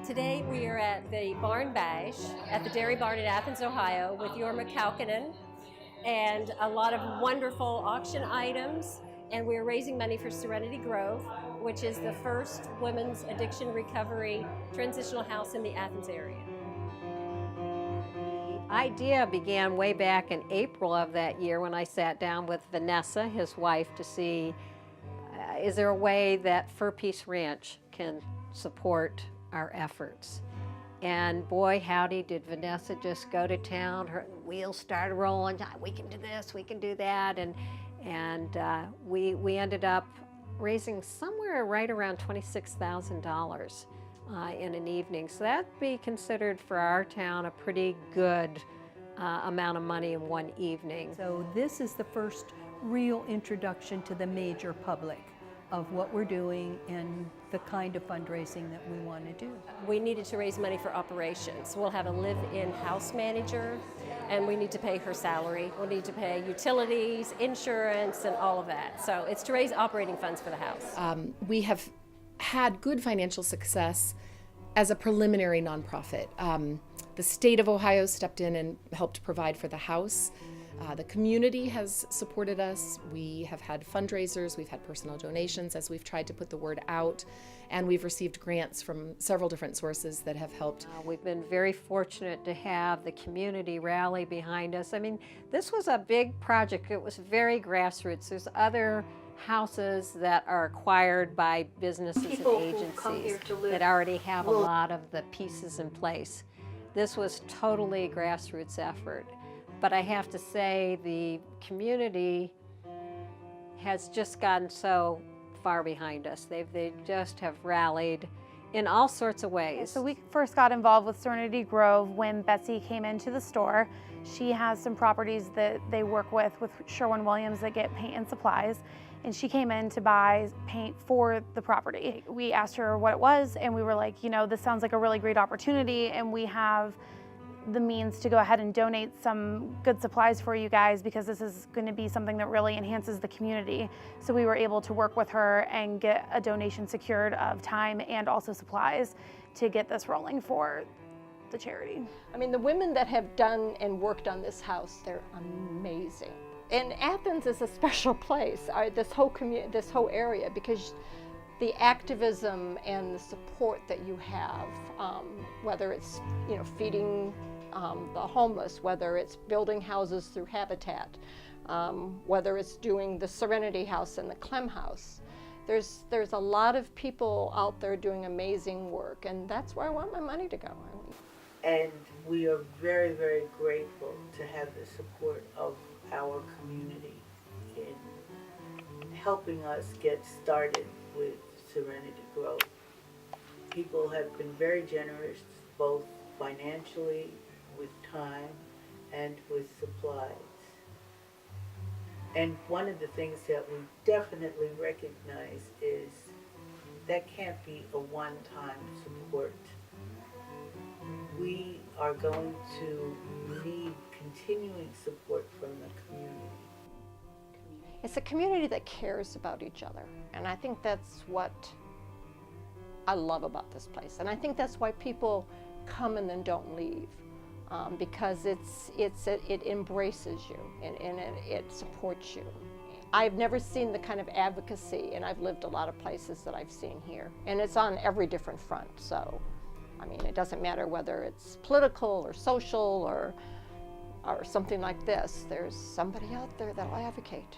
Today we are at the Barn Bash at the Dairy Barn in Athens, Ohio with Jorma Kaukonen and a lot of wonderful auction items, and we're raising money for Serenity Grove, which is the first women's addiction recovery transitional house in the Athens area. The idea began way back in April of that year when I sat down with Vanessa, his wife, to see is there a way that Fur Peace Ranch can support our efforts. And boy howdy, did Vanessa just go to town. Her wheels started rolling. We can do this, we can do that. And we ended up raising somewhere right around $26,000 in an evening. So that'd be considered for our town a pretty good amount of money in one evening. So this is the first real introduction to the major public of what we're doing and the kind of fundraising that we want to do. We needed to raise money for operations. We'll have a live-in house manager, and we need to pay her salary. We'll need to pay utilities, insurance, and all of that. So it's to raise operating funds for the house. We have had good financial success as a preliminary nonprofit. The state of Ohio stepped in and helped provide for the house. The community has supported us. We have had fundraisers, we've had personal donations as we've tried to put the word out, and we've received grants from several different sources that have helped. We've been very fortunate to have the community rally behind us. I mean, this was a big project. It was very grassroots. There's other houses that are acquired by businesses and agencies that already have a lot of the pieces in place. This was totally a grassroots effort. But I have to say the community has just gotten so far behind us. They just have rallied in all sorts of ways. So we first got involved with Serenity Grove when Betsy came into the store. She has some properties that they work with Sherwin-Williams that get paint and supplies. And she came in to buy paint for the property. We asked her what it was, and we were like, you know, this sounds like a really great opportunity, and we have the means to go ahead and donate some good supplies for you guys because this is going to be something that really enhances the community. So we were able to work with her and get a donation secured of time and also supplies to get this rolling for the charity. I mean, the women that have done and worked on this house, they're amazing. And Athens is a special place, this whole area, because the activism and the support that you have, whether it's feeding the homeless, whether it's building houses through Habitat, whether it's doing the Serenity House and the Clem House. There's a lot of people out there doing amazing work, and that's where I want my money to go. And we are very, very grateful to have the support of our community in helping us get started with Serenity Grove. People have been very generous, both financially, with time, and with supplies. And one of the things that we definitely recognize is that can't be a one-time support. We are going to need continuing support from the community. It's a community that cares about each other, and I think that's what I love about this place. And I think that's why people come and then don't leave, because it embraces you and it supports you. I've never seen the kind of advocacy, and I've lived a lot of places that I've seen here, and it's on every different front. So, I mean, it doesn't matter whether it's political or social or something like this. There's somebody out there that'll advocate.